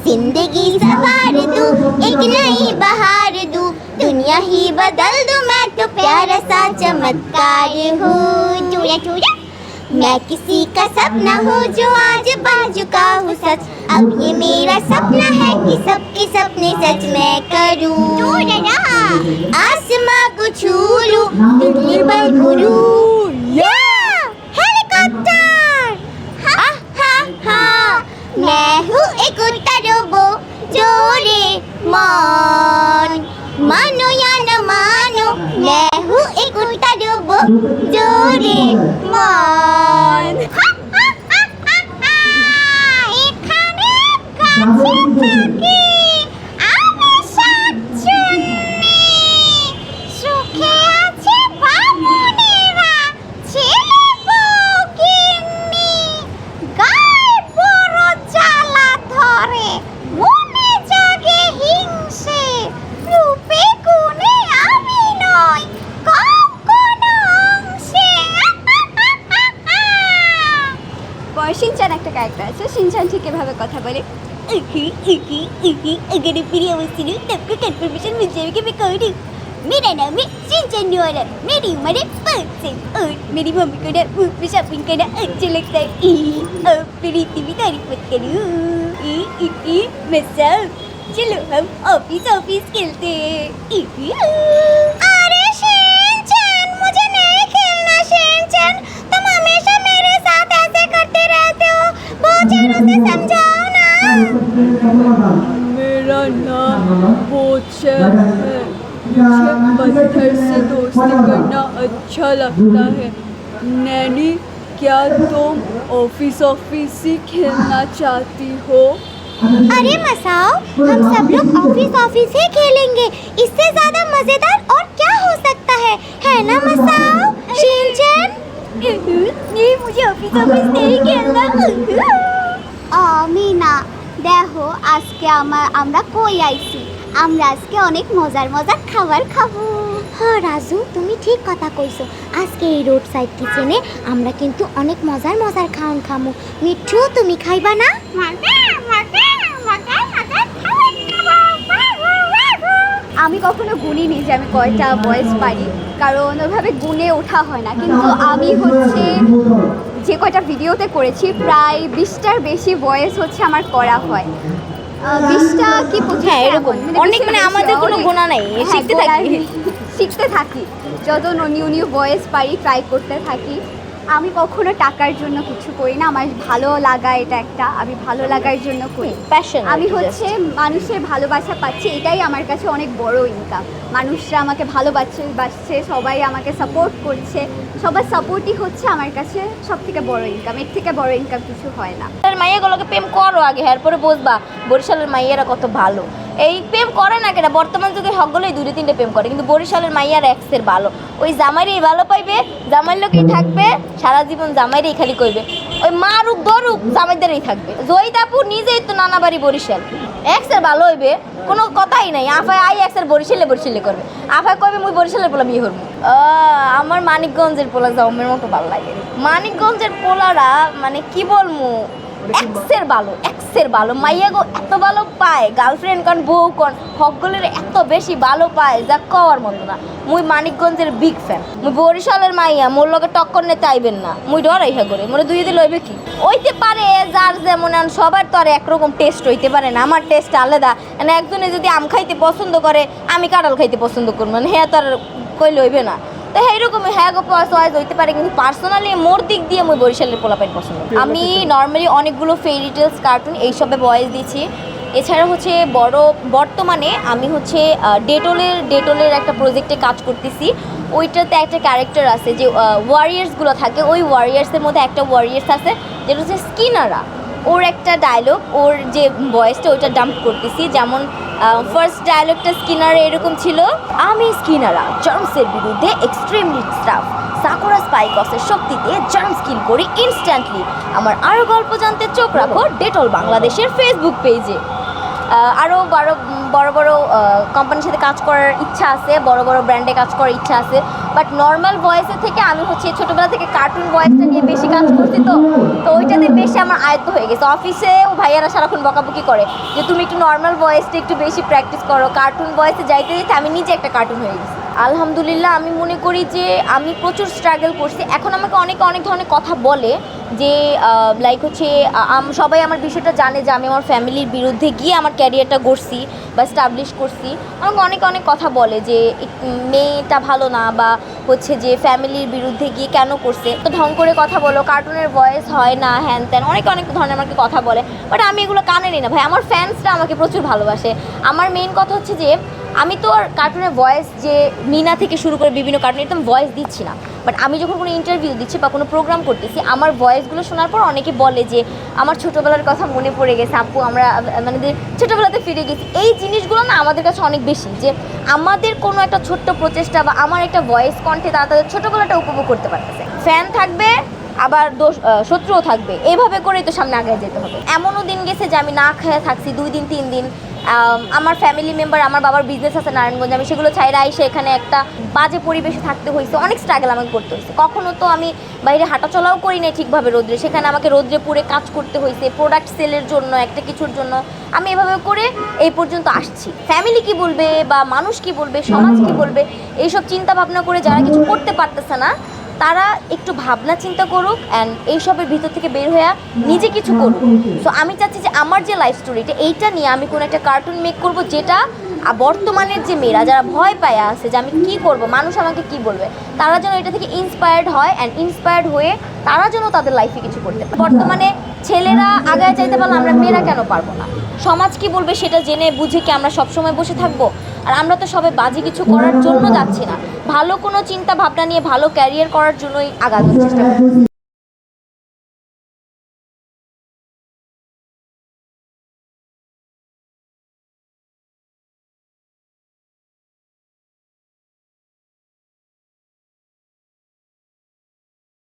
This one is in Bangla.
जिंदगी सवार दूं, एक नई बहार दूं, दुनिया ही बदल दूं, मैं तो प्यारा सा चमत्कार हूँ। चूया चूया मैं किसी का सपना हूँ जो आज बन चुका हूँ सच। अब ये मेरा सपना है कि सबके सपने सच मैं करूँ। आसमां को छू लूं, दिल्ली पर घूरूं। हेलीकॉप्टर हा हा हा, मैं हूँ एक उड़ता रोबो डोरेमोन। मानो या न मानो, मैं हूँ एक उड़ता रोबो डोरेमोन। এখানে কাছে থাকি আমি শাকচুন্নি, সুখে আছে বামুনেরা, ছেলে বউ গিন্নি। গায়ে বড় জ্বালা ধরে, মনে জাগে হিংসে, রূপে গুণে আমি নই কম কোনো অংশে। শিনচান একটা ক্যারেক্টার আছে, শিনচান ঠিক এভাবে কথা বলে। अगर मेरी आवाज़ सुनो सबको कंफर्मेशन मिल जाएगी मैं कौन हूँ। मेरा नाम है शिनचान नोरा, मेरी उम्र है 5 साल और मेरी मम्मी को ना बुक में शॉपिंग करना अच्छा लगता है। अब मेरी इतनी भी तारीफ मत करो। मसा चलो हम ऑफिस ऑफिस खेलते हैं। अरे शिनचान मुझे नहीं खेलना। शिनचान तुम हमेशा मेरे साथ ऐसे करते रहते हो, बोचेरो से समझाओ ना। मेरा नाम बोचर है, मुझे पत्थर से दोस्ती करना अच्छा लगता है। नैनी क्या तुम ऑफिस ऑफिस ही खेलना चाहती हो? अरे मसाओ हम सब लोग ऑफिस ऑफिस ही खेलेंगे, इससे ज्यादा मजेदार और क्या हो सकता है ना मसाओ? शिनचैन ये मुझे ऑफिस ऑफिस नहीं खेलना। আমিনা দেখো আজকে আমরা কই আইছি, আমরা আজকে অনেক মজার মজার খাবার খাবো। হ্যাঁ রাজু তুমি ঠিক কথা কইছো, আজকে এই রোড সাইড কিচেনে আমরা কিন্তু অনেক মজার মজার খাওয়ান খামু। মিঠু তুমি খাইবা না? আমি কখনো গুনিনি যে আমি কয়টা ভয়েস পারি, কারণ ওইভাবে গুনে ওঠা হয় না। কিন্তু আমি হচ্ছে যে কয়টা ভিডিওতে করেছি প্রায় 20টার বেশি ভয়েস হচ্ছে আমার করা হয়। 20টা কি হ্যাঁ এরকম অনেক, মানে আমাদের কোনো গোনা নাই, শিখতে থাকি যত নিউ নিউ ভয়েস পারি ট্রাই করতে থাকি। আমি কখনো টাকার জন্য কিছু করি না, আমার ভালো লাগা এটা একটা, আমি ভালো লাগার জন্য করি, প্যাশন। আমি হচ্ছে মানুষের ভালোবাসা পাচ্ছি, এটাই আমার কাছে অনেক বড় ইনকাম। মানুষরা আমাকে ভালোবাসছে, সবাই আমাকে সাপোর্ট করছে, সবার সাপোর্টই হচ্ছে আমার কাছে সব থেকে বড় ইনকাম। এর থেকে বড় ইনকাম কিছু হয় না। মাইয়াগুলোকে প্রেম করো আগে, এরপরে বুঝবা বরিশালের মাইয়ারা কত ভালো। এই প্রেম করে না কেনা, বর্তমান যুগে হকগুলোই 2-3টে প্রেম করে, কিন্তু বরিশালের মাইয়ার এক্সের ভালো, ওই জামাইরেই ভালো পাইবে, জামাইয়ের লোকেই থাকবে সারা জীবন, জামাইরেই খালি কইবে, ওই মারুক ধরুক জামাইদেরই থাকবে। জয়িতাপু নিজেই তো নানা বাড়ি বরিশাল, এক্সের ভালো হইবে কোনো কথাই নাই। আফায় আই এক্সের বরিশালে করবে, আফায় কইবে মুই বরিশালের পোলা বিয়ে করবো। আমার মানিকগঞ্জের পোলা জমের মতো ভালো লাগে। মানিকগঞ্জের পোলারা মানে কি বলবো, এক্সের ভালো মাইয়াগো এত ভালো পায়, গার্লফ্রেন্ড কন বউ কন হকগুলোর এত বেশি ভালো পায় যা কওয়ার মতো না। মুই মানিকগঞ্জের বিগ ফ্যান। মুই বরিশালের মাইয়া, মোর লগে টক্কর নিতে আইবেন না, মুই ডরাই হা করে মোরে দুই দিন লইবে কি হইতে পারে, যার যেমন সবার তো আর একরকম টেস্ট হইতে পারে না, আমার টেস্ট আলাদা। মানে একজনে যদি আম খাইতে পছন্দ করে আমি কাঁঠাল খাইতে পছন্দ করবো, মানে হ্যাঁ তো আর কই লইবে না। তো এইরকমই হ্যাঁ গো চয়েস হইতে পারে, কিন্তু পার্সোনালি মোর দিক দিয়ে মুই বরিশালের পোলাপাইন পছন্দ। আমি নর্মালি অনেকগুলো ফেরি টেলস কার্টুন এইসবে ভয়েস দিচ্ছি। এছাড়া হচ্ছে বর্তমানে আমি হচ্ছে ডেটলের একটা প্রজেক্টে কাজ করতেছি। ওইটাতে একটা ক্যারেক্টার আছে যে ওয়ারিয়ার্সগুলো থাকে, ওই ওয়ারিয়ার্সের মধ্যে একটা ওয়ারিয়ার্স আছে যেটা হচ্ছে স্কিনাররা, ওর একটা ডায়লগ, ওর যে ভয়েসটা ওইটা ডাম্প করতেছি। যেমন ফার্স্ট ডায়লগটা স্কিনারে এরকম ছিল, আমি স্কিনারা জার্মসের বিরুদ্ধে এক্সট্রিমলি টাফ, সাকুরা স্পাইকসের শক্তিতে জার্মস কিল করি ইনস্ট্যান্টলি। আমার আরও গল্প জানতে চোখ রাখো ডেটল বাংলাদেশের ফেসবুক পেজে। আরও বড় বড় কোম্পানির সাথে কাজ করার ইচ্ছা আছে, বড় বড় ব্র্যান্ডে কাজ করার ইচ্ছা আছে। বাট নর্মাল ভয়েসের থেকে আমি হচ্ছে ছোটোবেলা থেকে কার্টুন ভয়েসটা নিয়ে বেশি কাজ করছি, তো ওইটাতে বেশি আমার আয়ত্ত হয়ে গেছে। অফিসেও ভাইয়ারা সারাক্ষণ বকাবকি করে যে তুমি একটু নর্মাল ভয়েসটা একটু বেশি প্র্যাকটিস করো, কার্টুন ভয়েসে যাইতে যেতে আমি নিজে একটা কার্টুন হয়ে গেছি। আলহামদুলিল্লাহ আমি মনে করি যে আমি প্রচুর স্ট্রাগল করছি। এখন আমাকে অনেক ধরনের কথা বলে যে লাইক হচ্ছে সবাই আমার বিষয়টা জানে যে আমি আমার ফ্যামিলির বিরুদ্ধে গিয়ে আমার ক্যারিয়ারটা গড়ছি বা স্টাবলিশ করছি। আমাকে অনেক কথা বলে যে মেয়েটা ভালো না, বা হচ্ছে যে ফ্যামিলির বিরুদ্ধে গিয়ে কেন করছে, তো ঢং করে কথা বলো, কার্টুনের ভয়েস হয় না, হ্যান ত্যান, অনেক ধরনের আমাকে কথা বলে। বাট আমি এগুলো কানে নিই না ভাই, আমার ফ্যান্সরা আমাকে প্রচুর ভালোবাসে। আমার মেইন কথা হচ্ছে যে আমি তো আর কার্টুনের ভয়েস যে মিনা থেকে শুরু করে বিভিন্ন কার্টুন একদম ভয়েস দিচ্ছি না, বাট আমি যখন কোনো ইন্টারভিউ দিচ্ছি বা কোনো প্রোগ্রাম করতেছি, আমার ভয়েসগুলো শোনার পর অনেকে বলে যে আমার ছোটোবেলার কথা মনে পড়ে গেছে, আপু আমরা মানে ছোটোবেলাতে ফিরে গেছি। এই জিনিসগুলো না আমাদের কাছে অনেক বেশি, যে আমাদের কোনো একটা ছোট্ট প্রচেষ্টা বা আমার একটা ভয়েস কণ্ঠে তারা তাদের ছোটোবেলাটা উপভোগ করতে পারতেছে। ফ্যান থাকবে আবার শত্রুও থাকবে, এইভাবে করেই তো সামনে আগে যেতে হবে। এমনও দিন গেছে যে আমি না খেয়ে থাকছি 2 দিন 3 দিন। আমার ফ্যামিলি মেম্বার, আমার বাবার বিজনেস আছে নারায়ণগঞ্জে, আমি সেগুলো ছাইরা এসে এখানে একটা বাজে পরিবেশে থাকতে হয়েছে, অনেক স্ট্রাগল আমাকে করতে হয়েছে। কখনো তো আমি বাইরে হাঁটাচলাও করি নাই ঠিকভাবে রোদ্রে, সেখানে আমাকে রোদ্রে পুড়ে কাজ করতে হয়েছে প্রোডাক্ট সেলের জন্য, একটা কিছুর জন্য। আমি এভাবে করে এই পর্যন্ত আসছি। ফ্যামিলি কি বলবে বা মানুষ কি বলবে, সমাজ কি বলবে, এইসব চিন্তা ভাবনা করে যারা কিছু করতে পারতেছে না তারা একটু ভাবনা চিন্তা করুক অ্যান্ড এইসবের ভিতর থেকে বের হয়ে নিজে কিছু করুক। সো আমি চাচ্ছি যে আমার যে লাইফ স্টোরিটা এইটা নিয়ে আমি কোনো একটা কার্টুন মেক করব, যেটা বর্তমানের যে মেয়েরা যারা ভয় পায় আছে যে আমি কি করব, মানুষ আমাকে কি বলবে, তারা যেন এটা থেকে ইন্সপায়ার্ড হয় অ্যান্ড ইন্সপায়ার্ড হয়ে তারা যেন তাদের লাইফে কিছু করতে পারে। বর্তমানে ছেলেরা আগায় চাইতে পারলে আমরা মেয়েরা কেন পারবো না? সমাজ কি বলবে সেটা জেনে বুঝে কি আমরা সবসময় বসে থাকবো? আর আমরা তো সবাই বাজে কিছু করার জন্য যাচ্ছি না, ভালো কোনো চিন্তা ভাবনা নিয়ে ভালো ক্যারিয়ার করার জন্যই আগানোর চেষ্টা করছি।